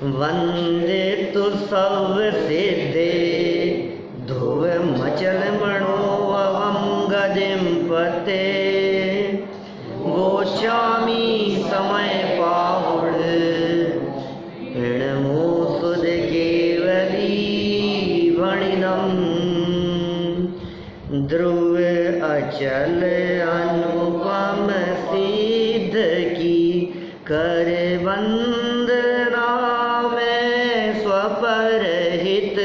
वंदे तु सब सिद्धे ध्रुव मचल मणोवम गदिम पते गोचामी समय पाहुड़ ऋणमो सुध केवली भणिनम ध्रुव अचल अनुपम सिद्ध की कर वंदना में स्वपरहित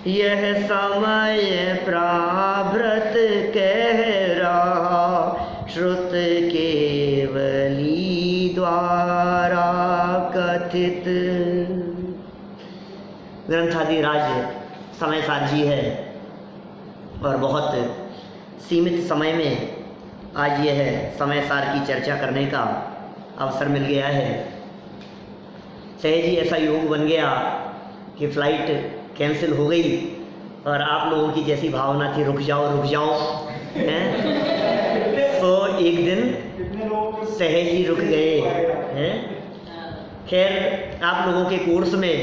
यह समय प्राभृत कह रहा श्रुत केवली द्वारा कथित। ग्रंथाधिराज समय सार जी है और बहुत सीमित समय में आज यह समय सार की चर्चा करने का अवसर मिल गया है। सहज ही ऐसा योग बन गया कि फ्लाइट कैंसिल हो गई और आप लोगों की जैसी भावना थी रुक जाओ हैं, तो एक दिन सहज ही रुक गए हैं। खैर आप लोगों के कोर्स में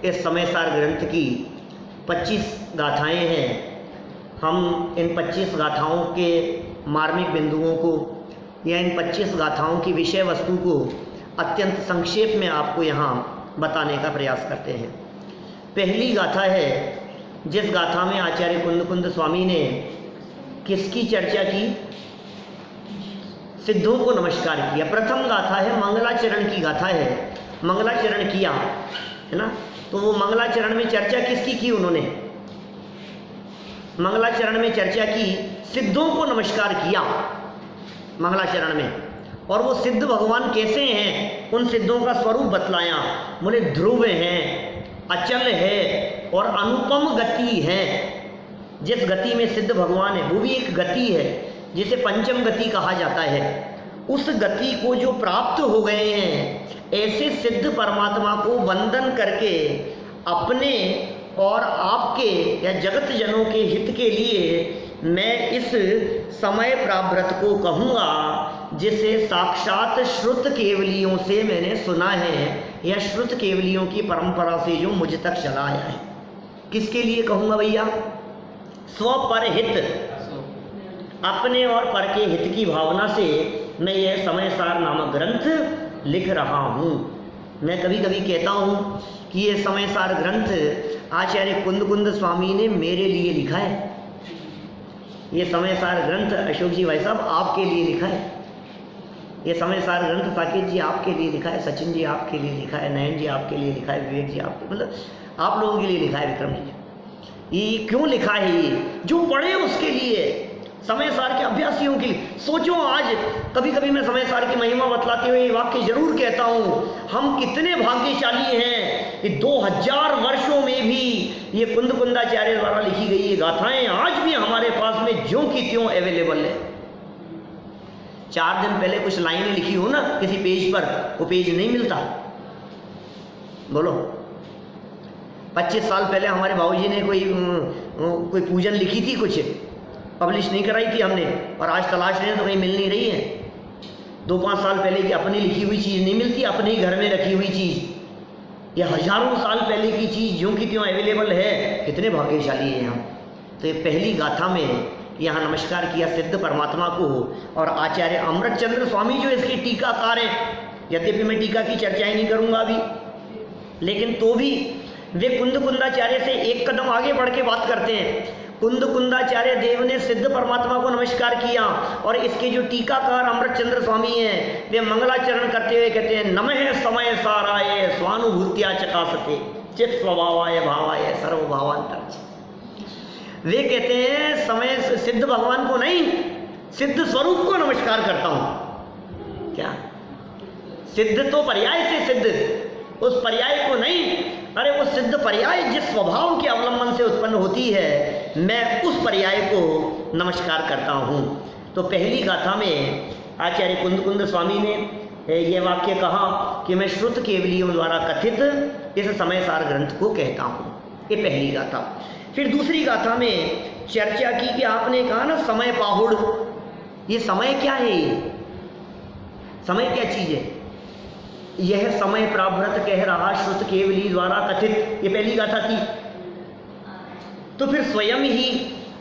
इस समय सार ग्रंथ की 25 गाथाएं हैं। हम इन 25 गाथाओं के मार्मिक बिंदुओं को या इन 25 गाथाओं की विषय वस्तु को अत्यंत संक्षेप में आपको यहाँ बताने का प्रयास करते हैं। पहली गाथा है जिस गाथा में आचार्य कुंद स्वामी ने किसकी चर्चा की? सिद्धों को नमस्कार किया। प्रथम गाथा है मंगलाचरण की गाथा है, मंगलाचरण किया है ना। तो वो मंगलाचरण में चर्चा किसकी की? उन्होंने मंगलाचरण में चर्चा की, सिद्धों को नमस्कार किया मंगलाचरण में। और वो सिद्ध भगवान कैसे हैं, उन सिद्धों का स्वरूप बतलाया। बोले ध्रुव हैं, अचल है और अनुपम गति है। जिस गति में सिद्ध भगवान है वो भी एक गति है जिसे पंचम गति कहा जाता है। उस गति को जो प्राप्त हो गए हैं, ऐसे सिद्ध परमात्मा को वंदन करके अपने और आपके या जगत जनों के हित के लिए मैं इस समय प्राभृत को कहूँगा जिसे साक्षात श्रुत केवलियों से मैंने सुना है या श्रुत केवलियों की परंपरा से जो मुझ तक चला आया है। किसके लिए कहूँगा भैया? स्वपरहित, अपने और पर के हित की भावना से मैं यह समय सार नामक ग्रंथ लिख रहा हूँ। मैं कभी कभी कहता हूँ कि ये समय सार ग्रंथ आचार्य कुंद स्वामी ने मेरे लिए लिखा है। ये समय सार ग्रंथ अशोक जी भाई साहब आपके लिए लिखा है। ये समय सार ग्रंथ साकेत जी आपके लिए लिखा है, सचिन जी आपके लिए लिखा है, नयन जी आपके लिए लिखा है, विवेक जी आपके, मतलब आप लोगों के लिए लिखा है। विक्रम जी ये क्यों लिखा है? ये जो पढ़े उसके लिए, समय सार के अभ्यासियों के लिए। सोचो आज कभी कभी मैं समय सार की महिमा बतलाते हुए ये वाक्य जरूर कहता हूँ, हम कितने भाग्यशाली हैं कि 2000 वर्षों में भी ये कुंदाचार्य द्वारा लिखी गई ये गाथाएं आज भी हमारे पास में ज्यों की त्यों अवेलेबल है। 4 दिन पहले कुछ लाइनें लिखी हो ना किसी पेज पर, वो पेज नहीं मिलता। बोलो 25 साल पहले हमारे बाबूजी ने कोई पूजन लिखी थी, कुछ पब्लिश नहीं कराई थी हमने, और आज तलाश रहे हैं तो कहीं मिल नहीं रही है। 2-5 साल पहले की अपनी लिखी हुई चीज़ नहीं मिलती, अपने ही घर में रखी हुई चीज़। यह हजारों साल पहले की चीज़ ज्यों की त्यों अवेलेबल है। कितने भाग्यशाली हैं हम। तो ये पहली गाथा में यहाँ नमस्कार किया सिद्ध परमात्मा को। और आचार्य अमृतचंद्र स्वामी जो इसके टीकाकार हैं, यद्यपि मैं टीका की चर्चाएं नहीं करूँगा अभी, लेकिन तो भी वे कुंदाचार्य से एक कदम आगे बढ़ के बात करते हैं। कुंदाचार्य देव ने सिद्ध परमात्मा को नमस्कार किया और इसके जो टीकाकार अमृतचंद्र स्वामी हैं वे मंगलाचरण करते हुए कहते हैं, नमः समय साराय स्वानुभूत्या चकासते चित स्वभावाय भावाय सर्वभावांतर। वे कहते हैं समय सिद्ध भगवान को नहीं, सिद्ध स्वरूप को नमस्कार करता हूं। क्या सिद्ध तो पर्याय से सिद्ध, उस पर्याय को नहीं, अरे वो सिद्ध पर्याय जिस स्वभाव के अवलंबन से उत्पन्न होती है, मैं उस पर्याय को नमस्कार करता हूँ। तो पहली गाथा में आचार्य कुंद स्वामी ने यह वाक्य कहा कि मैं श्रुत केवलियों द्वारा कथित इस समय सार ग्रंथ को कहता हूँ। ये पहली गाथा। फिर दूसरी गाथा में चर्चा की कि आपने कहा ना समय पाहुड़, ये समय क्या है? ये समय क्या चीज़ है? यह समय प्राभृत कह रहा श्रुत केवली द्वारा कथित, ये पहली गाथा थी। तो फिर स्वयं ही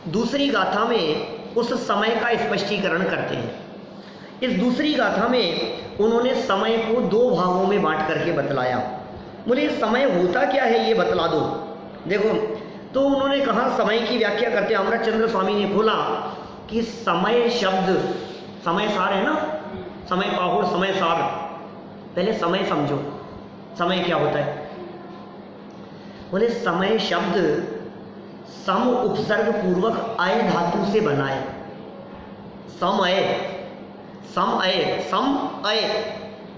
दूसरी गाथा में उस समय का स्पष्टीकरण करते हैं। इस दूसरी गाथा में उन्होंने समय को दो भागों में बांट करके बतलाया। बोले समय होता क्या है ये बतला दो। देखो, तो उन्होंने कहा समय की व्याख्या करते अमृतचंद्र स्वामी ने बोला कि समय शब्द, समय सार है ना, समय पाहुर समय सार। पहले समय समझो, समय क्या होता है। बोले समय शब्द सम उपसर्ग पूर्वक आय धातु से बना है। सम अय, सम अय, सम अय,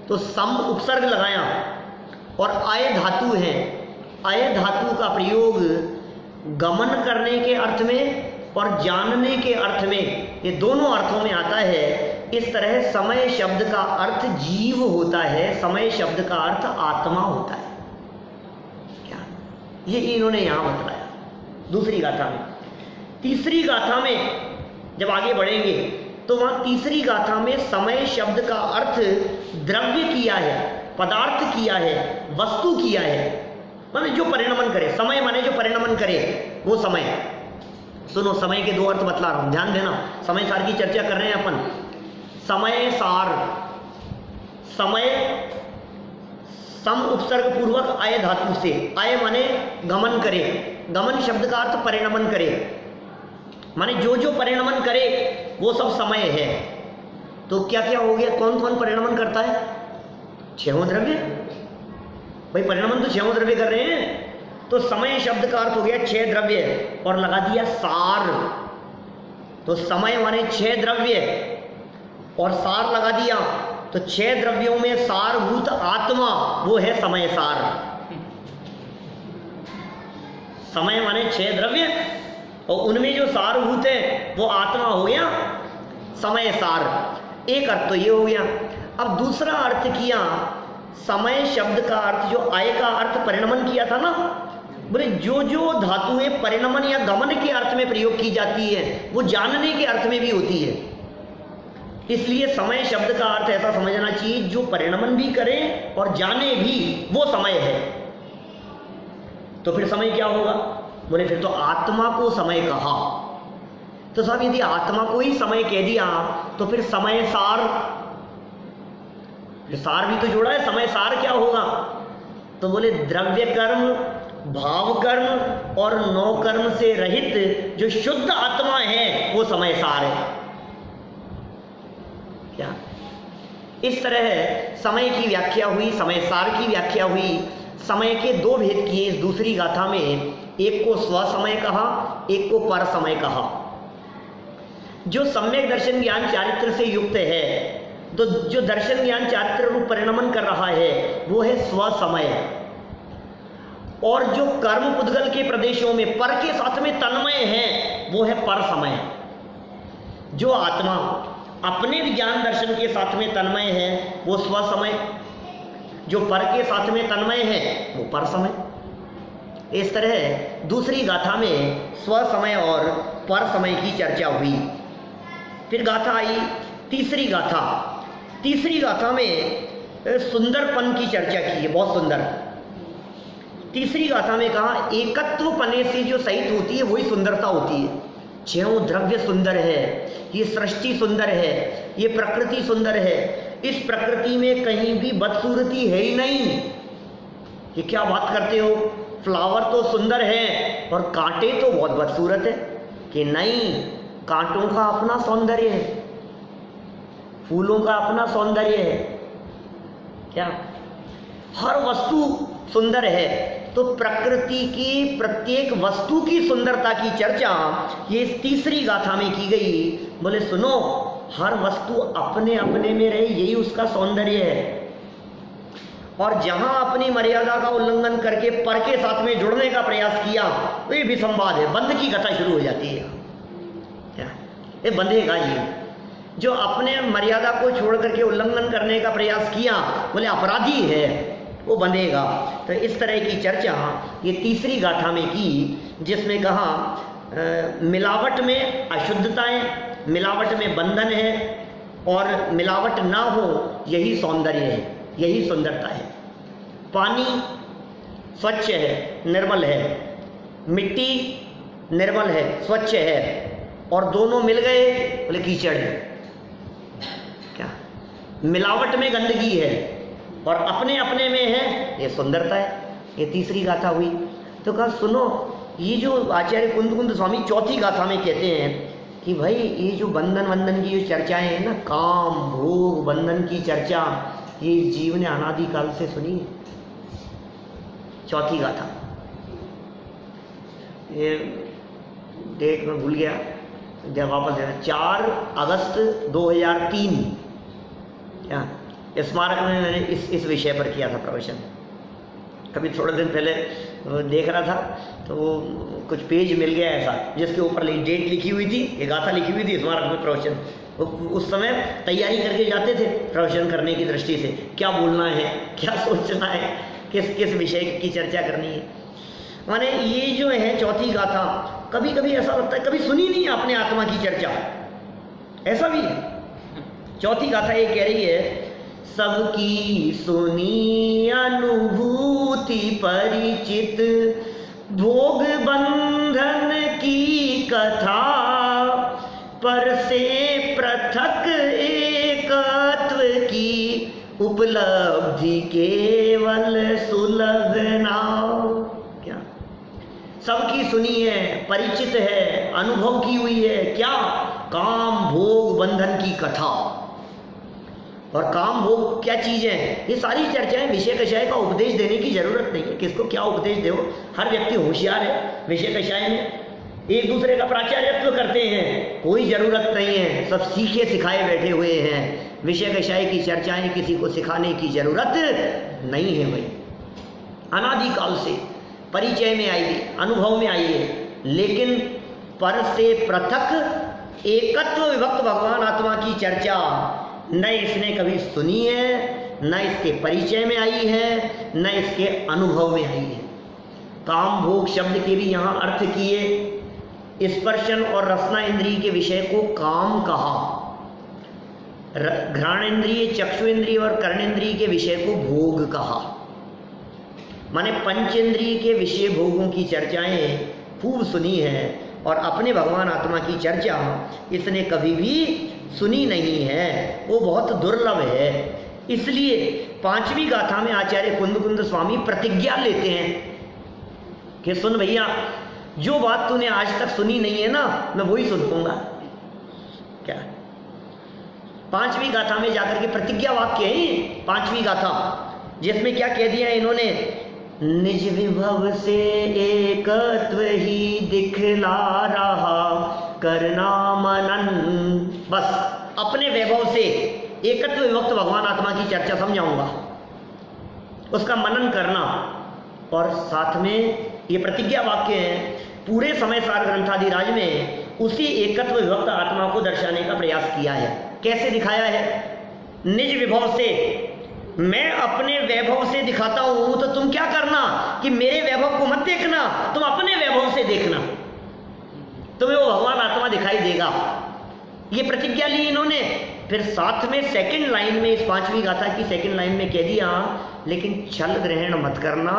तो सम उपसर्ग लगाया और आय धातु है। आय धातु का प्रयोग गमन करने के अर्थ में और जानने के अर्थ में, ये दोनों अर्थों में आता है। इस तरह समय शब्द का अर्थ जीव होता है, समय शब्द का अर्थ आत्मा होता है। क्या ये इन्होंने यहां बतलाया दूसरी गाथा में। तीसरी गाथा में जब आगे बढ़ेंगे तो वहां तीसरी गाथा में समय शब्द का अर्थ द्रव्य किया है, पदार्थ किया है, वस्तु किया है, माने जो परिणमन करे। समय माने जो परिणमन करे वो समय। सुनो, समय के दो अर्थ बतला रहा हूं, ध्यान देना। समय सार की चर्चा कर रहे हैं अपन। समय सार, समय सम उपसर्ग पूर्वक आय धातु से, आय माने गमन करे, गमन शब्द का अर्थ परिणमन करे, माने जो जो परिणमन करे वो सब समय है। तो क्या क्या हो गया, कौन कौन परिणमन करता है? छहों द्रव्य। भाई परिणमन तो छहों द्रव्य कर रहे हैं। तो समय शब्द का अर्थ हो गया छह द्रव्य और लगा दिया सार। तो समय माने छह द्रव्य और सार लगा दिया, तो छह द्रव्यों में सारभूत आत्मा वो है समय सार। समय माने छह द्रव्य और उनमें जो सारभूत है वो आत्मा हो गया समय सार। एक अर्थ तो ये हो गया। अब दूसरा अर्थ किया, समय शब्द का अर्थ जो आय का अर्थ परिणमन किया था ना, बोले जो जो धातुएं परिणमन या गमन के अर्थ में प्रयोग की जाती है वो जानने के अर्थ में भी होती है। इसलिए समय शब्द का अर्थ ऐसा समझना चाहिए जो परिणमन भी करे और जाने भी, वो समय है। तो फिर समय क्या होगा? बोले फिर तो आत्मा को समय कहा। तो साहब यदि आत्मा को ही समय कह दिया तो फिर समय सार, सार भी तो जोड़ा है, समय सार क्या होगा? तो बोले द्रव्य कर्म, भाव कर्म और नौ कर्म से रहित जो शुद्ध आत्मा है वो समय सार है। क्या इस तरह समय की व्याख्या हुई, समय सार की व्याख्या हुई। समय के दो भेद किए इस दूसरी गाथा में, एक को स्व समय कहा, एक को पर समय कहा। जो सम्यक दर्शन ज्ञान चारित्र से युक्त है, तो जो दर्शन ज्ञान चारित्र रूप परिणमन कर रहा है वो है स्व समय, और जो कर्म पुद्गल के प्रदेशों में पर के साथ में तन्मय है वो है पर समय। जो आत्मा अपने ज्ञान दर्शन के साथ में तन्मय है वो स्व समय, जो पर के साथ में तन्मय है वो पर समय। इस तरह दूसरी गाथा में स्व समय और पर समय की चर्चा हुई। फिर गाथा आई तीसरी गाथा। तीसरी गाथा में सुंदरपन की चर्चा की है, बहुत सुंदर। तीसरी गाथा में कहा एकत्व पने से जो सहित होती है वही सुंदरता होती है। छहों द्रव्य सुंदर है, ये सृष्टि सुंदर है, ये प्रकृति सुंदर है। इस प्रकृति में कहीं भी बदसूरती है ही नहीं। ये क्या बात करते हो, फ्लावर तो सुंदर है और कांटे तो बहुत बदसूरत है। कि नहीं, कांटों का अपना सौंदर्य है, फूलों का अपना सौंदर्य है। क्या हर वस्तु सुंदर है। तो प्रकृति की प्रत्येक वस्तु की सुंदरता की चर्चा ये इस तीसरी गाथा में की गई। बोले सुनो, हर वस्तु अपने अपने में रहे, यही उसका सौंदर्य है। और जहां अपनी मर्यादा का उल्लंघन करके पर के साथ में जुड़ने का प्रयास किया तो ये विसंवाद है, बंध की कथा शुरू हो जाती है। क्या ये बंधेगा? ये जो अपने मर्यादा को छोड़ करके उल्लंघन करने का प्रयास किया बोले अपराधी है, वो बंधेगा। तो इस तरह की चर्चा ये तीसरी गाथा में की, जिसमें कहा मिलावट में अशुद्धताएं, मिलावट में बंधन है और मिलावट ना हो यही सौंदर्य है। यही सुंदरता है। पानी स्वच्छ है, निर्मल है, मिट्टी निर्मल है, स्वच्छ है, और दोनों मिल गए बोले कीचड़ है। क्या मिलावट में गंदगी है और अपने अपने में है, ये सुंदरता है। ये तीसरी गाथा हुई। तो कहा सुनो, ये जो आचार्य कुंद स्वामी चौथी गाथा में कहते हैं कि भाई ये जो बंधन की जो चर्चाएं हैं ना, काम भोग बंधन की चर्चा, ये जीव ने अनादिकाल से सुनी है। चौथी गाथा, ये डेट में भूल गया, जब वापस देना, 4 अगस्त 2003, क्या स्मारक में मैंने इस विषय पर किया था प्रवचन। कभी थोड़े दिन पहले देख रहा था तो वो कुछ पेज मिल गया ऐसा जिसके ऊपर डेट लिखी हुई थी, ये गाथा लिखी हुई थी, स्मारक में प्रवचन। उस समय तैयारी करके जाते थे प्रवचन करने की दृष्टि से, क्या बोलना है, क्या सोचना है, किस विषय की चर्चा करनी है। माने ये जो है चौथी गाथा, कभी कभी ऐसा लगता है कभी सुनी नहीं है अपने आत्मा की चर्चा, ऐसा भी है। चौथी गाथा ये कह रही है, सबकी सुनी अनुभूति परिचित भोग बंधन की कथा, पर से पृथक एकत्व की उपलब्धि केवल सुलभ नाव। क्या सबकी सुनी है, परिचित है, अनुभव की हुई है, क्या काम भोग बंधन की कथा। और काम भोग क्या चीज़ है, ये सारी चर्चाएं विषय कषाय का उपदेश देने की जरूरत नहीं है। किसको क्या उपदेश दो, हर व्यक्ति होशियार है विषय कषाय में, एक दूसरे का प्राचार्यत्व करते हैं, कोई जरूरत नहीं है, सब सीखे सिखाए बैठे हुए हैं। विषय कषाय की चर्चाएं किसी को सिखाने की जरूरत नहीं है भाई। अनादिकाल से परिचय में आई है, अनुभव में आई है, लेकिन पर से पृथक एकत्व विभक्त भगवान आत्मा की चर्चा न इसने कभी सुनी है, न इसके परिचय में आई है, न इसके अनुभव में आई है। काम भोग शब्द के भी यहाँ अर्थ किए। स्पर्शन और रसना इंद्रिय के विषय को काम कहा, घ्राण इंद्रिय, चक्षु इंद्रिय और कर्णेंद्रिय के विषय को भोग कहा। माने पंचेंद्रिय के विषय भोगों की चर्चाएं खूब सुनी है और अपने भगवान आत्मा की चर्चा इसने कभी भी सुनी नहीं है, वो बहुत दुर्लभ है। इसलिए 5वीं गाथा में आचार्य कुंद स्वामी प्रतिज्ञा लेते हैं कि सुन भैया, जो बात तूने आज तक सुनी नहीं है ना, मैं वही सुनूंगा। क्या 5वीं गाथा में जाकर के प्रतिज्ञा वाक्य है 5वीं गाथा, जिसमें क्या कह दिया इन्होंने, निज विभव से एकत्व ही दिखला रहा करना मनन। बस अपने वैभव से एकत्व विभक्त भगवान आत्मा की चर्चा समझाऊंगा, उसका मनन करना। और साथ में ये प्रतिज्ञा वाक्य है, पूरे समय सार ग्रंथादिराज में उसी एकत्व विभक्त आत्मा को दर्शाने का प्रयास किया है। कैसे दिखाया है, निज विभव से, मैं अपने वैभव से दिखाता हूं, तो तुम क्या करना कि मेरे वैभव को मत देखना, तुम अपने वैभव से देखना, तुम्हें वो भगवान आत्मा दिखाई देगा। ये प्रतिज्ञा ली इन्होंने। फिर साथ में सेकंड लाइन में, इस 5वीं गाथा की सेकंड लाइन में कह दिया, लेकिन छल ग्रहण मत करना,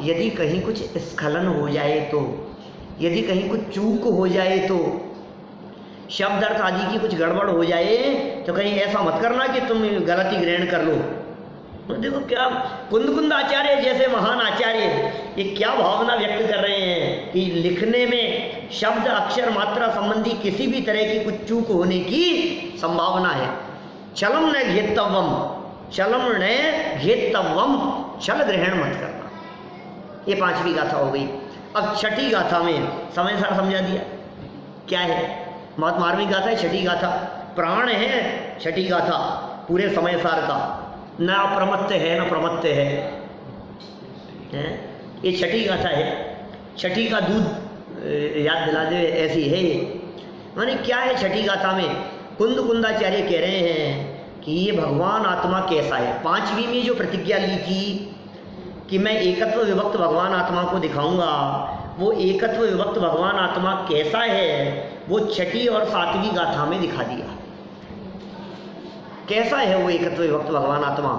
यदि कहीं कुछ स्खलन हो जाए तो, यदि कहीं कुछ चूक हो जाए तो, शब्द अर्थ आदि की कुछ गड़बड़ हो जाए तो कहीं ऐसा मत करना कि तुम गलती ग्रहण कर लो। देखो क्या कुंद आचार्य जैसे महान आचार्य ये क्या भावना व्यक्त कर रहे हैं कि लिखने में शब्द अक्षर मात्रा संबंधी किसी भी तरह की कुछ चूक होने की संभावना है। चलम न घेतव्यम, चलम न घेतव्यम, छल ग्रहण मत करना। ये 5वीं गाथा हो गई। अब 6ठी गाथा में समय सार समझा दिया क्या है। बहुत 12वीं गाथा है, 6ठी गाथा प्राण है। 6ठी गाथा पूरे समय सार का, न अप्रमत्त है न प्रमत्त है। ये 6ठी गाथा है। 6ठी का दूध याद दिला दे, ऐसी है ये। माने क्या है 6ठी गाथा में, कुंदाचार्य कह रहे हैं कि ये भगवान आत्मा कैसा है। 5वीं में जो प्रतिज्ञा ली थी कि मैं एकत्व विभक्त भगवान आत्मा को दिखाऊंगा, वो एकत्व विभक्त भगवान आत्मा कैसा है वो 6ठी और 7वीं गाथा में दिखा दिया। कैसा है वो एकत्व विभक्त भगवान आत्मा।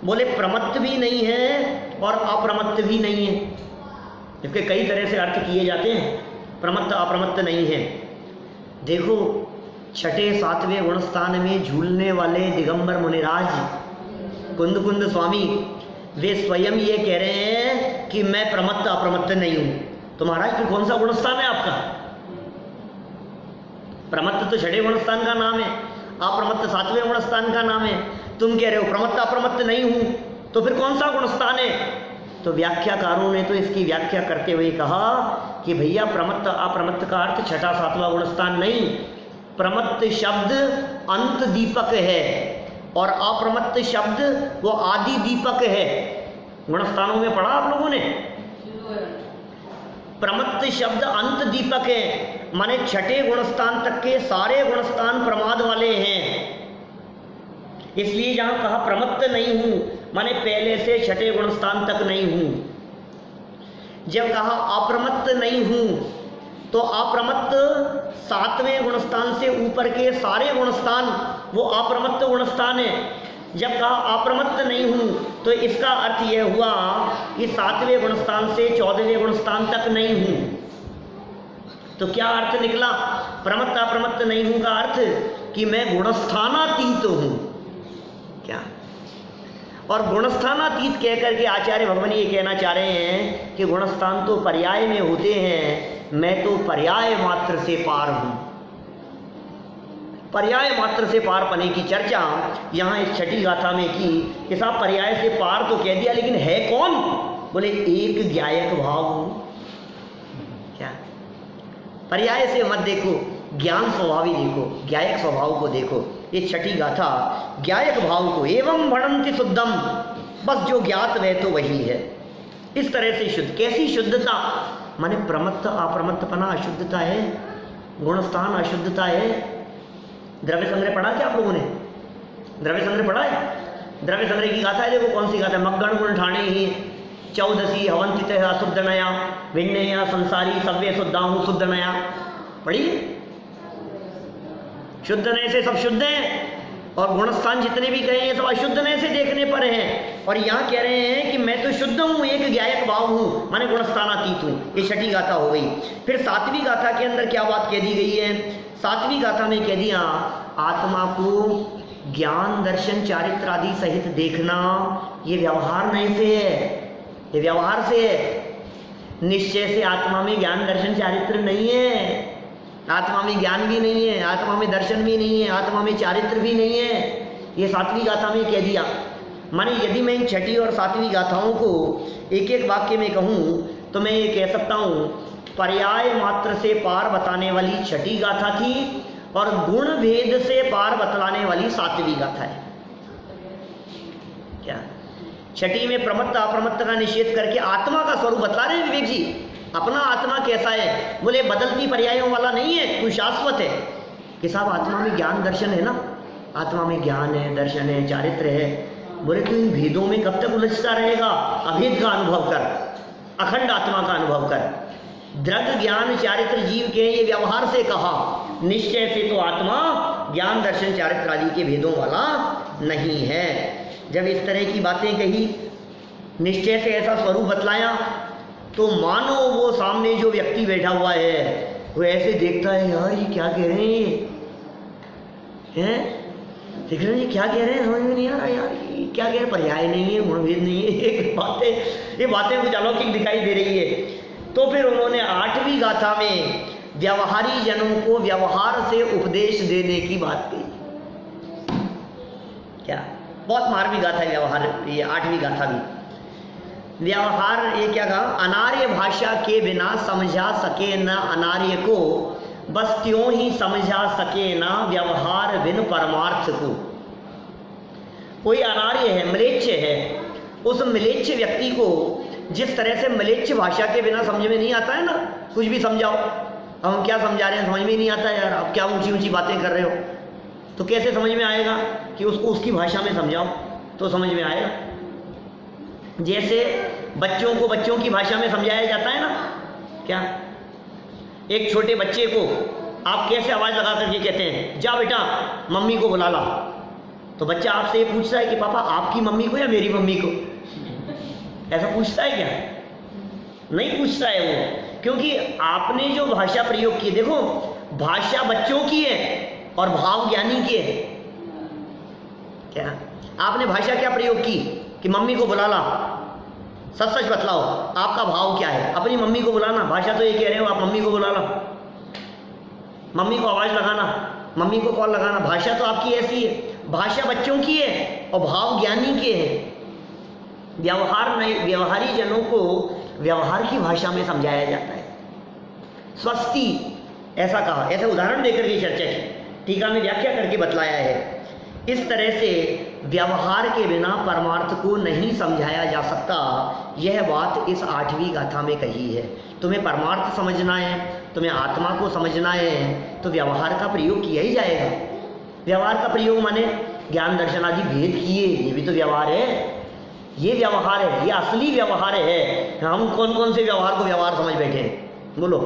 बोले प्रमत्त भी नहीं है और अप्रमत्त भी नहीं है। इसके कई तरह से अर्थ किए जाते हैं, प्रमत्त अप्रमत्त नहीं है। देखो छठे सातवें गुणस्थान में झूलने वाले दिगंबर मुनिराज कुंद कुंद स्वामी, वे स्वयं ये कह रहे हैं कि मैं प्रमत्त अप्रमत्त नहीं हूं। तो महाराज फिर कौन सा गुणस्थान है आपका? प्रमत्त तो छठे गुणस्थान का नाम है, अप्रमत्त सातवें गुणस्थान का नाम है। तुम कह रहे हो प्रमत्त अप्रमत्त नहीं हूं, तो फिर कौन सा गुणस्थान है? तो व्याख्याकारों ने तो इसकी व्याख्या करते हुए कहा कि भैया प्रमत्त अप्रमत्त का अर्थ छठा सातवां गुणस्थान नहीं, प्रमत्त शब्द अंत दीपक है और अप्रमत्त शब्द वो आदि दीपक है। गुणस्थानों में पढ़ा आप लोगों ने? प्रमत्त शब्द अंत दीपक है, माने छठे गुणस्थान तक के सारे गुणस्थान प्रमाद वाले हैं। इसलिए जहां कहा प्रमत्त नहीं हूं, माने पहले से छठे गुणस्थान तक नहीं हूं। जब कहा अप्रमत्त नहीं हूं, तो अप्रमत्त सातवें गुणस्थान से ऊपर के सारे गुणस्थान वो अप्रमत्त गुणस्थान है। जब कहा अप्रमत्त नहीं हूं, तो इसका अर्थ यह हुआ कि सातवें गुणस्थान से 14वें गुणस्थान तक नहीं हूं। तो क्या अर्थ निकला प्रमत्त अप्रमत्त नहीं हूं का अर्थ? कि मैं गुणस्थानातीत हूं। क्या? और गुणस्थानातीत कहकर के आचार्य भगवान ये कहना चाह रहे हैं कि गुणस्थान तो पर्याय में होते हैं, मैं तो पर्याय मात्र से पार हूं। पर्याय मात्र से पार पाने की चर्चा यहाँ इस छठी गाथा में की कि साहब पर्याय से पार तो कह दिया, लेकिन है कौन? बोले एक ज्ञायक भाव हूं। क्या? पर्याय से मत देखो, ज्ञान स्वभावी देखो, ज्ञायक स्वभाव को देखो। ये छठी गाथा ज्ञायक भाव को, एवं भणंति शुद्धम, बस जो ज्ञात वह तो वही है। इस तरह से शुद्ध, कैसी शुद्धता? माने प्रमत्त अप्रमत्तपना अशुद्धता है, गुणस्थान अशुद्धता है। द्रव्य संग्रह पढ़ा क्या आप लोगों ने? द्रव्य संग्रह पढ़ा है? द्रव्य संग्रह की गाथा है, देखो कौन सी गाथा है? मग्गण गुण ठाणे ही 14 हवंतित शुद्ध नया विण्य संसारी सव्य शुद्धाहु शुद्ध नया। पढ़िए, शुद्ध नए से सब शुद्ध हैं और गुणस्थान जितने भी कहे हैं सब अशुद्ध नए से देखने पर हैं। और यहाँ कह रहे हैं कि मैं तो शुद्ध हूँ, एक ज्ञायक भाव हूँ, माने गुणस्थानातीत हूँ। ये छठी गाथा हो गई। फिर सातवीं गाथा के अंदर क्या बात कह दी गई है? सातवीं गाथा में कह दिया आत्मा को ज्ञान दर्शन चारित्र आदि सहित देखना, ये व्यवहार नहीं से है, ये व्यवहार से है। निश्चय से आत्मा में ज्ञान दर्शन चारित्र नहीं है, आत्मा में ज्ञान भी नहीं है, आत्मा में दर्शन भी नहीं है, आत्मा में चारित्र भी नहीं है। ये सातवीं गाथा में कह दिया। माने यदि मैं इन छठी और सातवीं गाथाओं को एक एक वाक्य में कहूँ तो मैं ये कह सकता हूँ पर्याय मात्र से पार बताने वाली छठी गाथा थी और गुण भेद से पार बतलाने वाली सातवीं गाथा है। क्या? छठी में प्रमत्त अप्रमत्त का निषेध करके आत्मा का स्वरूप बतला रहे हैं विवेक जी। अपना आत्मा कैसा है? बोले बदलती पर्यायों वाला नहीं है, तू शाश्वत है। कि साहब आत्मा में ज्ञान दर्शन है ना, आत्मा में ज्ञान है, दर्शन है, चारित्र है। बोले तू इन भेदों में कब तक उलझता रहेगा? अभेद का अनुभव कर, अखंड आत्मा का अनुभव कर। दृढ़ ज्ञान चारित्र जीव के ये व्यवहार से कहा, निश्चय से तो आत्मा ज्ञान दर्शन चारित्र आदि के भेदों वाला नहीं है। जब इस तरह की बातें कही, निश्चय से ऐसा स्वरूप बतलाया, तो मानो वो सामने जो व्यक्ति बैठा हुआ है वो ऐसे देखता है, यार ये क्या कह रहे हैं, देख रहे हैं क्या कह रहे हैं, समझ में नहीं आ रहा यार ये क्या कह रहे हैं। पर्याय नहीं है, गुणभेद नहीं है, ये बातें कुछ अलौकिक दिखाई दे रही है। तो फिर उन्होंने आठवीं गाथा में व्यवहारी जनों को व्यवहार से उपदेश देने की बात कही। क्या? बहुत मार्मिक गाथा है व्यवहार, ये आठवीं गाथा भी। व्यवहार ये क्या कहा? अनार्य भाषा के बिना समझा सके न अनार्य को, बस त्यों ही समझा सके न व्यवहार बिन परमार्थ को। कोई अनार्य है, म्लेच्छ है, उस म्लेच्छ व्यक्ति को जिस तरह से म्लेच्छ भाषा के बिना समझ में नहीं आता है ना, कुछ भी समझाओ, हम क्या समझा रहे हैं समझ में नहीं आता यार, आप क्या ऊंची ऊंची बातें कर रहे हो, तो कैसे समझ में आएगा? कि उसको उसकी भाषा में समझाओ तो समझ में आएगा। जैसे बच्चों को बच्चों की भाषा में समझाया जाता है ना। क्या? एक छोटे बच्चे को आप कैसे आवाज़ लगा करके कहते हैं, जा बेटा मम्मी को बुला ला, तो बच्चा आपसे ये पूछता है कि पापा आपकी मम्मी को या मेरी मम्मी को, ऐसा पूछता है क्या? नहीं पूछता है वो, क्योंकि आपने जो भाषा प्रयोग की, देखो भाषा बच्चों की है और भाव ज्ञानी के है। क्या आपने भाषा क्या प्रयोग की कि मम्मी को बुला ला, सच सच बतलाओ आपका भाव क्या है? अपनी मम्मी को बुलाना, भाषा तो ये कह रहे हो आप मम्मी को बुला ला, मम्मी को आवाज लगाना, मम्मी को कॉल लगाना, भाषा तो आपकी ऐसी है। भाषा बच्चों की है और भाव ज्ञानी के हैं। व्यवहार नहीं, व्यवहारी जनों को व्यवहार की भाषा में समझाया जाता है। स्वस्ति ऐसा कहा, ऐसे उदाहरण देकर के चर्चा की, टीका में व्याख्या करके बतलाया है। इस तरह से व्यवहार के बिना परमार्थ को नहीं समझाया जा सकता। यह बात इस 8वीं गाथा में कही है। तुम्हें परमार्थ समझना है, तुम्हें आत्मा को समझना है, तो व्यवहार का प्रयोग किया ही जाएगा। व्यवहार का प्रयोग माने ज्ञान दर्शन आदि भेद किए, ये भी तो व्यवहार है। ये व्यवहार है, ये असली व्यवहार है। हम कौन कौन से व्यवहार को व्यवहार समझ बैठे हैं? बोलो।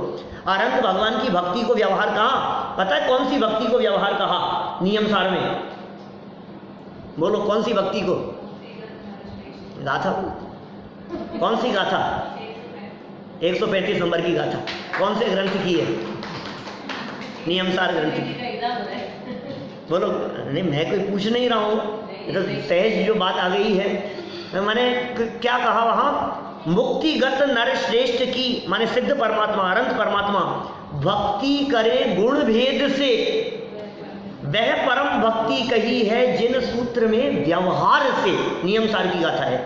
अनंत भगवान की भक्ति को व्यवहार कहा? पता है कौन सी भक्ति को व्यवहार कहा नियम सार में? बोलो कौन सी भक्ति को? गाथा कौन सी गाथा? 135 नंबर की गाथा कौन से ग्रंथ की है? नियम सार ग्रंथ की। बोलो। नहीं मैं कोई पूछ नहीं रहा हूँ, तो सहज जो बात आ गई है। मैंने क्या कहा वहाँ? मुक्तिगत नर श्रेष्ठ की, माने सिद्ध परमात्मा अनंत परमात्मा भक्ति करे गुण भेद से, वह परम भक्ति कही है जिन सूत्र में व्यवहार से। नियम सार की गाथा है।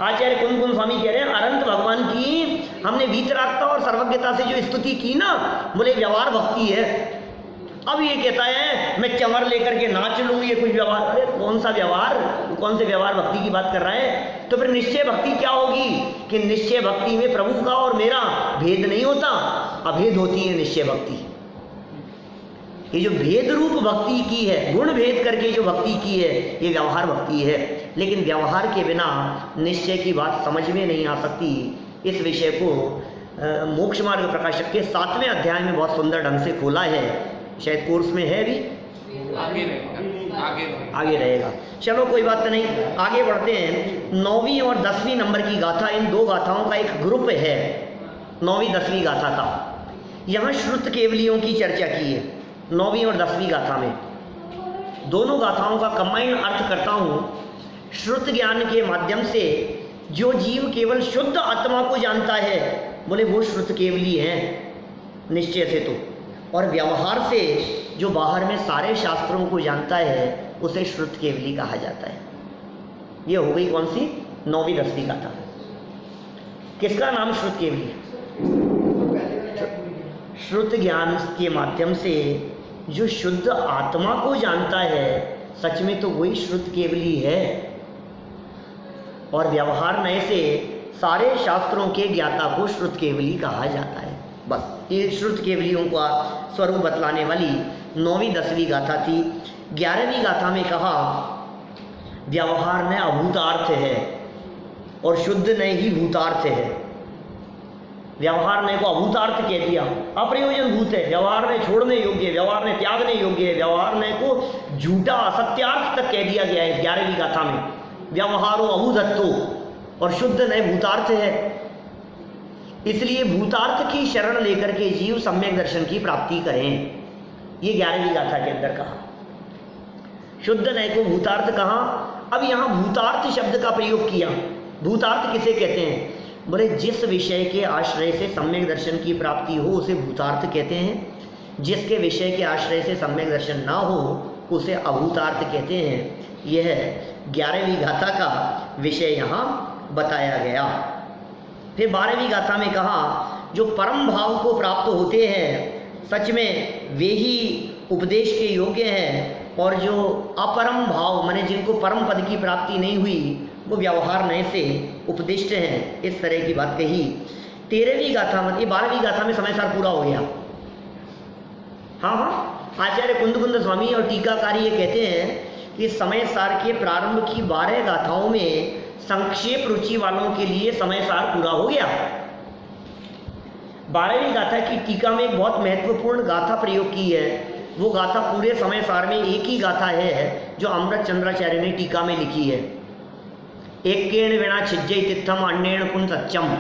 आचार्य कुंद स्वामी कह रहे हैं अनंत भगवान की हमने वीतरागता और सर्वज्ञता से जो स्तुति की ना, बोले व्यवहार भक्ति है। अब ये कहता है मैं चंवर लेकर के नाच लूँ, ये कुछ व्यवहार? अरे कौन सा व्यवहार, कौन से व्यवहार भक्ति की बात कर रहा है? तो फिर निश्चय भक्ति क्या होगी कि निश्चय भक्ति में प्रभु का और मेरा भेद नहीं होता, अभेद होती है निश्चय भक्ति। ये जो भेद रूप भक्ति की है, गुण भेद करके जो भक्ति की है, ये व्यवहार भक्ति है। लेकिन व्यवहार के बिना निश्चय की बात समझ में नहीं आ सकती। इस विषय को मोक्ष मार्ग प्रकाशक के 7वें अध्याय में बहुत सुंदर ढंग से खोला है। शायद कोर्स में है भी, आगे रहेगा। चलो कोई बात नहीं, आगे बढ़ते हैं। 9वीं और 10वीं नंबर की गाथा, इन दो गाथाओं का एक ग्रुप है, 9वीं 10वीं गाथा का। यहाँ श्रुत केवलियों की चर्चा की है 9वीं और 10वीं गाथा में। दोनों गाथाओं का कंबाइंड अर्थ करता हूँ। श्रुत ज्ञान के माध्यम से जो जीव केवल शुद्ध आत्मा को जानता है, बोले वो श्रुत केवली है निश्चय से तो। और व्यवहार से जो बाहर में सारे शास्त्रों को जानता है, उसे श्रुत केवली कहा जाता है। ये हो गई कौन सी? 9वीं 10वीं गाथा। किसका नाम श्रुत केवली है? श्रुत ज्ञान के माध्यम से जो शुद्ध आत्मा को जानता है, सच में तो वही श्रुत केवली है। और व्यवहार नए से सारे शास्त्रों के ज्ञाता को श्रुत केवली कहा जाता है। बस ये श्रुत केवलियों का स्वरूप बतलाने वाली 9वीं 10वीं गाथा थी। 11वीं गाथा में कहा व्यवहार में अभूतार्थ है और शुद्ध ने ही भूतार्थ है। व्यवहार ने को अभूतार्थ कह दिया, अप्रयोजन भूत है, व्यवहार ने छोड़ने योग्य, व्यवहार ने त्यागने योग्य है, व्यवहार ने को झूठा असत्यार्थ तक कह दिया गया है 11वीं गाथा में। व्यवहारो अभूतत्व और शुद्ध ने भूतार्थ है। इसलिए भूतार्थ की शरण लेकर के जीव सम्यक दर्शन की प्राप्ति करें, ये 11वीं गाथा के अंदर कहा। शुद्ध नय को भूतार्थ कहा। अब यहाँ भूतार्थ शब्द का प्रयोग किया। भूतार्थ किसे कहते हैं? बोले जिस विषय के आश्रय से सम्यक दर्शन की प्राप्ति हो उसे भूतार्थ कहते हैं। जिसके विषय के आश्रय से सम्यक दर्शन ना हो उसे अभूतार्थ कहते हैं। यह 11वीं गाथा का विषय यहाँ बताया गया। फिर 12वीं गाथा में कहा जो परम भाव को प्राप्त होते हैं, सच में वे ही उपदेश के योग्य हैं, और जो अपरम भाव माने जिनको परम पद की प्राप्ति नहीं हुई, वो व्यवहार नए से उपदिष्ट हैं। इस तरह की बात कही। 13वीं गाथा में, ये 12वीं गाथा में समय सार पूरा हो गया। हाँ, आचार्य कुंद स्वामी और टीकाकारी ये कहते हैं कि समय सार के प्रारंभ की 12 गाथाओं में संक्षेप रुचि वालों के लिए समय सार पूरा हो गया। 12वीं गाथा की टीका में एक बहुत महत्वपूर्ण गाथा प्रयोग की है, वो गाथा पूरे समय सार में एक ही गाथा है जो अमृत चंद्राचार्य ने टीका में लिखी है। एकेण विना छिज्जय तित्थम अन्येण पुन सच्चम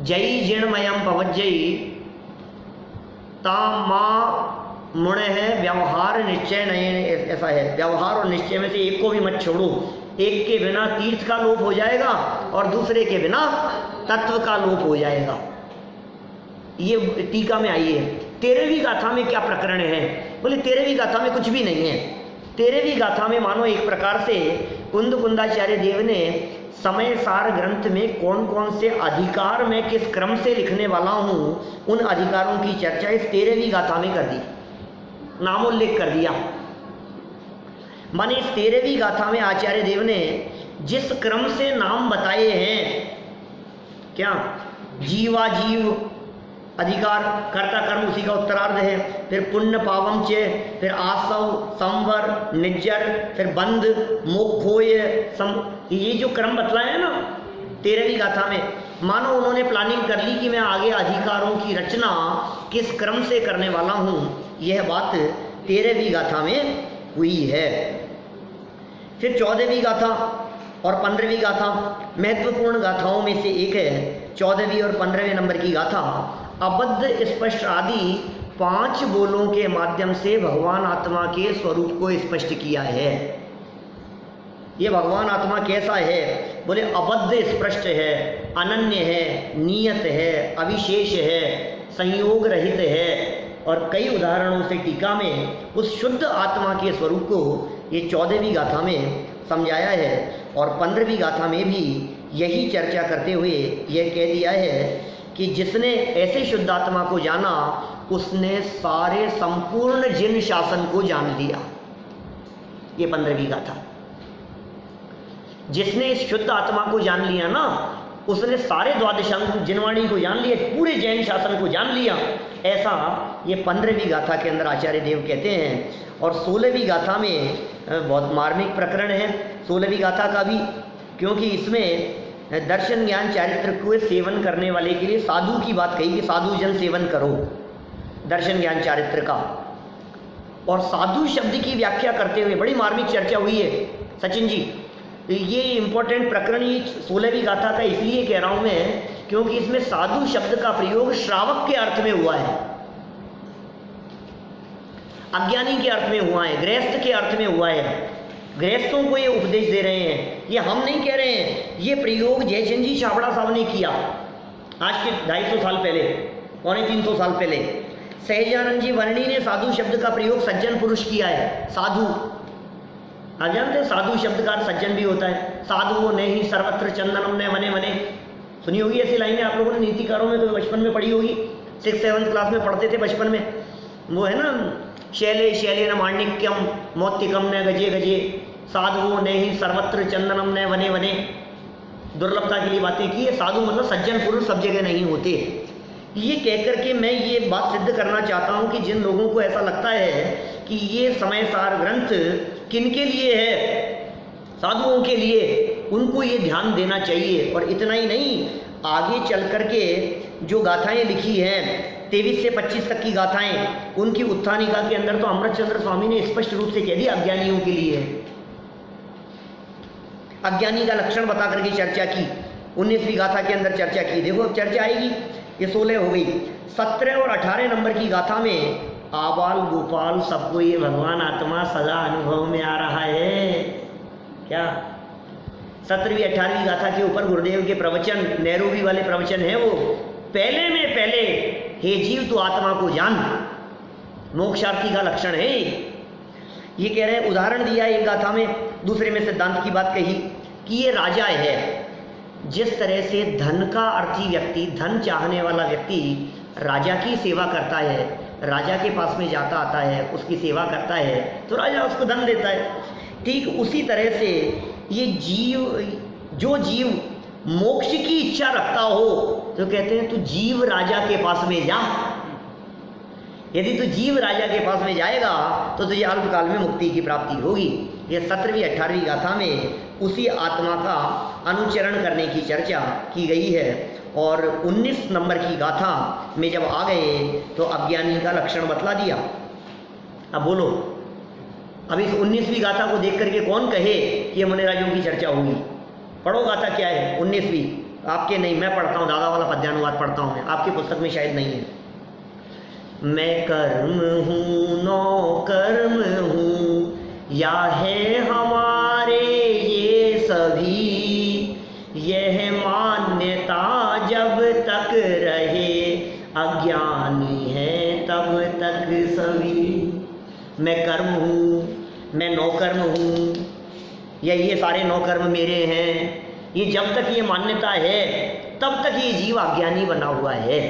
जयी जीर्णमयम पवज्जयी तामा मुण है व्यवहार निश्चय नयन। ऐसा है, व्यवहार और निश्चय में से एक को भी मत छोड़ो। एक के बिना तीर्थ का लोप हो जाएगा और दूसरे के बिना तत्व का लोप हो जाएगा। ये टीका में आई है। 13वीं गाथा में क्या प्रकरण है? बोले 13वीं गाथा में कुछ भी नहीं है। 13वीं गाथा में मानो एक प्रकार से कुंदाचार्य देव ने समय सार ग्रंथ में कौन कौन से अधिकार मैं किस क्रम से लिखने वाला हूँ, उन अधिकारों की चर्चा इस 13वीं गाथा में कर दी, नामोल्लेख कर दिया। माने इस 13वीं गाथा में आचार्य देव ने जिस क्रम से नाम बताए हैं, क्या जीवाजीव अधिकार, कर्ता कर्म उसी का उत्तरार्ध है, फिर पुण्य पावम चे, फिर आसव संवर निज्जर, फिर बंध मोक्षोय, ये जो क्रम बतलाया है ना 13वीं गाथा में, मानो उन्होंने प्लानिंग कर ली कि मैं आगे अधिकारों की रचना किस क्रम से करने वाला हूँ। यह बात 13वीं गाथा में हुई है। फिर 14वीं गाथा और 15वीं गाथा महत्वपूर्ण गाथाओं में से एक है। 14वीं और 15वें नंबर की गाथा अबद्ध स्पष्ट आदि 5 बोलों के माध्यम से भगवान आत्मा के स्वरूप को स्पष्ट किया है। ये भगवान आत्मा कैसा है? बोले अबद्ध स्पष्ट है, अनन्य है, नियत है, अविशेष है, संयोग रहित है। और कई उदाहरणों से टीका में उस शुद्ध आत्मा के स्वरूप को ये 14वीं गाथा में समझाया है। और 15वीं गाथा में भी यही चर्चा करते हुए यह कह दिया है कि जिसने ऐसे शुद्ध आत्मा को जाना उसने सारे संपूर्ण जिन शासन को जान लिया। ये 15वीं गाथा। जिसने इस शुद्ध आत्मा को जान लिया ना, उसने सारे द्वादशांग जिनवाणी को जान लिया, पूरे जैन शासन को जान लिया। ऐसा ये 15वीं गाथा के अंदर आचार्य देव कहते हैं। और 16वीं गाथा में बहुत मार्मिक प्रकरण है 16वीं गाथा का भी, क्योंकि इसमें दर्शन ज्ञान चारित्र को सेवन करने वाले के लिए साधु की बात कही कि साधु जन सेवन करो दर्शन ज्ञान चारित्र का। और साधु शब्द की व्याख्या करते हुए बड़ी मार्मिक चर्चा हुई है सचिन जी। ये इम्पोर्टेंट प्रकरण ये 16वीं गाथा का इसलिए कह रहा हूं मैं क्योंकि इसमें साधु शब्द का प्रयोग श्रावक के अर्थ में हुआ है, अज्ञानी के अर्थ में हुआ है, गृहस्थ के अर्थ में हुआ है। गृहस्थों को ये उपदेश दे रहे हैं, ये हम नहीं कह रहे हैं। ये प्रयोग जयचंद जी छाबड़ा साहब ने किया आज के 250 साल पहले, 350 साल पहले। सहजानंद जी वर्णी ने साधु शब्द का प्रयोग सज्जन पुरुष किया है। साधु आप जानते हैं साधु शब्द का सज्जन भी होता है। साधु वो नहीं सर्वत्र चंदनम ने वने वने, सुनी होगी ऐसी लाइनें आप लोगों ने नीतिकारों में तो बचपन में पढ़ी होगी, 6th-7th क्लास में पढ़ते थे बचपन में। वो है ना शैले शैले न माणिक्यम मौक्तिकम न गजे गजे, साधु नहीं सर्वत्र चंदनम न वने वने। दुर्लभता के लिए बातें की है। साधु मतलब सज्जन पुरुष सब जगह नहीं होते। ये कहकर के मैं ये बात सिद्ध करना चाहता हूँ कि जिन लोगों को ऐसा लगता है कि ये समय सार ग्रंथ किनके लिए है, साधुओं के लिए, उनको ये ध्यान देना चाहिए। और इतना ही नहीं, आगे चल करके जो गाथाएं लिखी हैं 23 से 25 तक की गाथाएं, उनकी उत्थानिका के अंदर तो अमृतचंद्र स्वामी ने स्पष्ट रूप से कह दिया अज्ञानियों के लिए है। अज्ञानी का लक्षण बता करके चर्चा की। 19वीं गाथा के अंदर चर्चा की। देखो अब चर्चा आएगी, ये 16 हो गई। 17 और 18 नंबर की गाथा में आबाल गोपाल सबको ये भगवान आत्मा सदा अनुभव में आ रहा है। क्या 17वीं 18वीं गाथा के ऊपर गुरुदेव के प्रवचन, नैरोबी वाले प्रवचन है वो। पहले में पहले हे जीव तू आत्मा को जान, मोक्षार्थी का लक्षण है ये कह रहे हैं। उदाहरण दिया एक गाथा में, दूसरे में सिद्धांत की बात कही कि ये राजा है। जिस तरह से धन का अर्थी व्यक्ति, धन चाहने वाला व्यक्ति राजा की सेवा करता है, राजा के पास में जाता आता है, उसकी सेवा करता है तो राजा उसको धन देता है। ठीक उसी तरह से ये जीव, जो जीव मोक्ष की इच्छा रखता हो तो कहते हैं तू जीव राजा के पास में जा। यदि तू जीव राजा के पास में जाएगा तो तुझे अल्पकाल में मुक्ति की प्राप्ति होगी। ये 17वीं 18वीं गाथा में उसी आत्मा का अनुचरण करने की चर्चा की गई है। और 19 नंबर की गाथा में जब आ गए तो अज्ञानी का लक्षण बतला दिया। अब बोलो, अब इस 19वीं गाथा को देख करके कौन कहे कि ये मुनिराजों की चर्चा होगी? पढ़ो गाथा क्या है 19वीं। आपके नहीं, मैं पढ़ता हूँ, दादा वाला पद्यानुवाद पढ़ता हूँ मैं, आपकी पुस्तक में शायद नहीं है। मैं कर्म हूँ नौ कर्म हूँ, या है हमारे ये सभी, यह मान्यता जब तक रहे, अज्ञानी है तब तक सभी। मैं कर्म हूँ, मैं नौकर्म हूँ, या ये सारे नौकर्म मेरे हैं, ये जब तक ये मान्यता है तब तक ये जीव अज्ञानी बना हुआ है।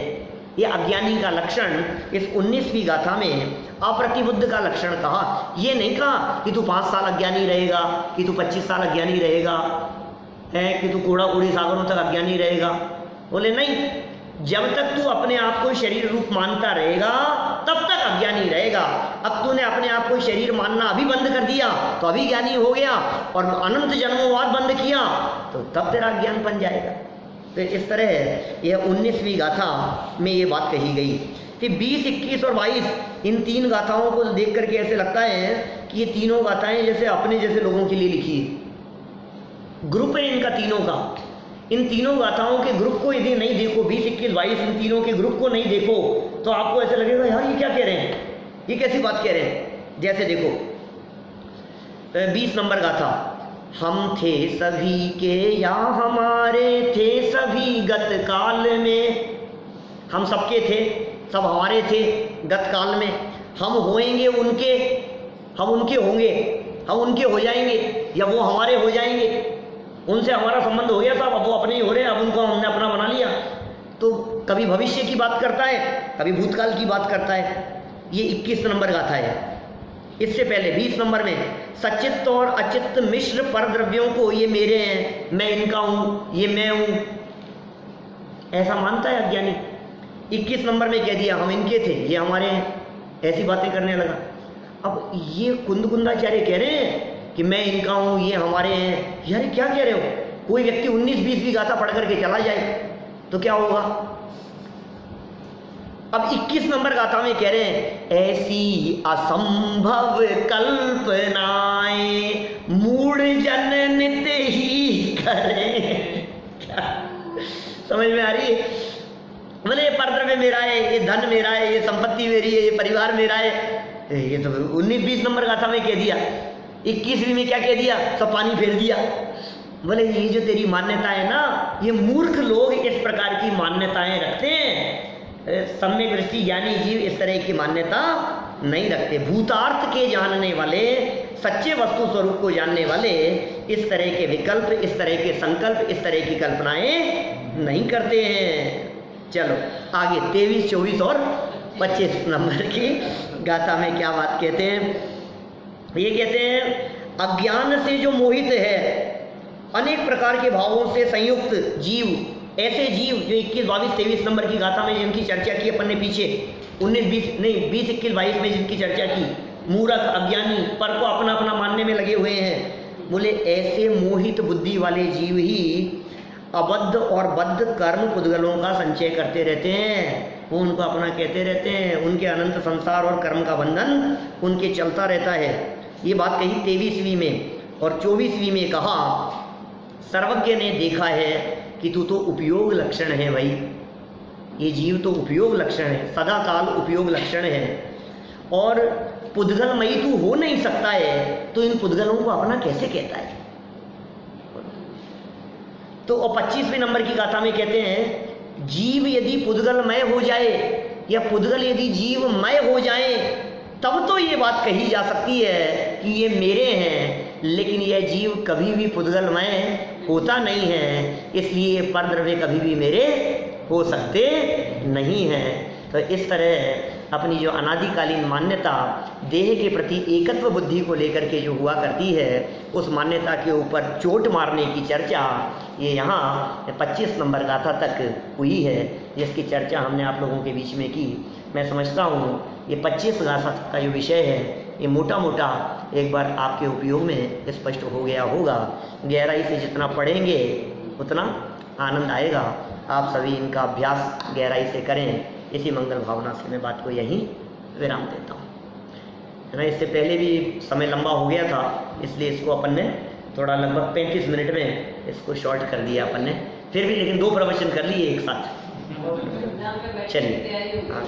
ये अज्ञानी का लक्षण इस 19वीं गाथा में अप्रतिबुद्ध का लक्षण कहा। ये नहीं कहा कि तू 5 साल अज्ञानी रहेगा, कि तू 25 साल अज्ञानी रहेगा, है कि तू कूड़ा कूड़ी सागरों तक अज्ञानी रहेगा। बोले नहीं, जब तक तू अपने आप को शरीर रूप मानता रहेगा तब तक अज्ञानी रहेगा। अब तूने अपने आप को शरीर मानना अभी बंद कर दिया तो अभी ज्ञानी हो गया, और अनंत जन्मों बाद बंद किया तो तब तेरा ज्ञान बन जाएगा। तो इस तरह यह 19वीं गाथा में ये बात कही गई कि 20, 21 और 22 इन 3 गाथाओं को देख करके ऐसे लगता है कि ये तीनों गाथाएं जैसे अपने जैसे लोगों के लिए लिखी है। ग्रुप है इनका तीनों का। इन तीनों गाथाओं के ग्रुप को यदि नहीं देखो, 20, 21, 22 इन तीनों के ग्रुप को नहीं देखो तो आपको ऐसे लगेगा यार ये क्या कह रहे हैं, ये कैसी बात कह रहे हैं। जैसे देखो 20 नंबर गाथा, हम थे सभी के या हमारे थे सभी गत काल में। हम सबके थे, सब हमारे थे गत काल में। हम होएंगे उनके, हम उनके होंगे, हम उनके हो जाएंगे, या वो हमारे हो जाएंगे। उनसे हमारा संबंध हो गया साहब, अब वो अपने ही हो रहे हैं, अब उनको हमने अपना बना लिया। तो कभी भविष्य की बात करता है, कभी भूतकाल की बात करता है। ये 21 नंबर गाथा है। इससे पहले 20 नंबर में सचित्त और अचित्त मिश्र पर द्रव्यों को ये मेरे हैं, मैं इनका हूँ, ये मैं हूँ, ऐसा मानता है अज्ञानी। 21 नंबर में कह दिया हम इनके थे, ये हमारे हैं, ऐसी बातें करने लगा। अब ये कुंदकुंदाचार्य कह रहे हैं कि मैं इनका हूँ, ये हमारे हैं। यार क्या कह रहे हो? कोई व्यक्ति 19-20वीं गाथा पढ़ करके चला जाए तो क्या होगा? अब 21 नंबर गाथा में कह रहे हैं ऐसी असंभव कल्पनाएं मूढ़ जन नित ही करें। क्या समझ में आ रही है? बोले ये परद्रव्य मेरा है, ये धन मेरा है, ये संपत्ति मेरी है, ये परिवार मेरा है। ये तो 19-20 नंबर गाथा में कह दिया। 21वीं में क्या कह दिया? सब पानी फेर दिया। बोले ये जो तेरी मान्यता है ना, ये मूर्ख लोग इस प्रकार की मान्यताएं रखते हैं। सम्यक दृष्टि ज्ञानी जीव इस तरह की मान्यता नहीं रखते। भूतार्थ के जानने वाले, सच्चे वस्तु स्वरूप को जानने वाले इस तरह के विकल्प, इस तरह के संकल्प, इस तरह की कल्पनाएं नहीं करते हैं। चलो आगे 23, 24 और 25 नंबर की गाथा में क्या बात कहते हैं? ये कहते हैं अज्ञान से जो मोहित है, अनेक प्रकार के भावों से संयुक्त जीव, ऐसे जीव जो 21, 22, 23 नंबर की गाथा में जिनकी चर्चा की अपन ने पीछे 19, 20 नहीं 20, 21, 22 में जिनकी चर्चा की, मूर्ख, अज्ञानी, पर को अपना अपना मानने में लगे हुए हैं। बोले ऐसे मोहित बुद्धि वाले जीव ही अबद्ध और बद्ध कर्म पुद्गलों का संचय करते रहते हैं। वो उनको अपना कहते रहते हैं, उनके अनंत संसार और कर्म का बंधन उनके चलता रहता है। ये बात कही 23वीं में। और 24वीं में कहा सर्वज्ञ ने देखा है कि तू तो उपयोग लक्षण है भाई, ये जीव तो उपयोग लक्षण है, सदा काल उपयोग लक्षण है, और पुद्गलमयी तू हो नहीं सकता है, तो इन पुद्गलों को अपना कैसे कहता है? तो 25वें नंबर की गाथा में कहते हैं जीव यदि पुद्गलमय हो जाए या पुद्गल यदि जीवमय हो जाए तब तो ये बात कही जा सकती है कि ये मेरे हैं, लेकिन यह जीव कभी भी पुद्गलमय होता नहीं है, इसलिए परद्रव्य कभी भी मेरे हो सकते नहीं हैं। तो इस तरह अपनी जो अनादिकालीन मान्यता देह के प्रति एकत्व बुद्धि को लेकर के जो हुआ करती है, उस मान्यता के ऊपर चोट मारने की चर्चा ये यहाँ 25 नंबर गाथा तक हुई है, जिसकी चर्चा हमने आप लोगों के बीच में की। मैं समझता हूँ ये 25 गाथा का जो विषय है ये मोटा मोटा एक बार आपके उपयोग में स्पष्ट हो गया होगा। गहराई से जितना पढ़ेंगे उतना आनंद आएगा। आप सभी इनका अभ्यास गहराई से करें। इसी मंगल भावना से मैं बात को यहीं विराम देता हूँ। है ना। इससे पहले भी समय लंबा हो गया था, इसलिए इसको अपन ने थोड़ा लगभग 35 मिनट में इसको शॉर्ट कर दिया अपन ने। फिर भी लेकिन 2 प्रवचन कर लिए एक साथ। चलिए हाँ।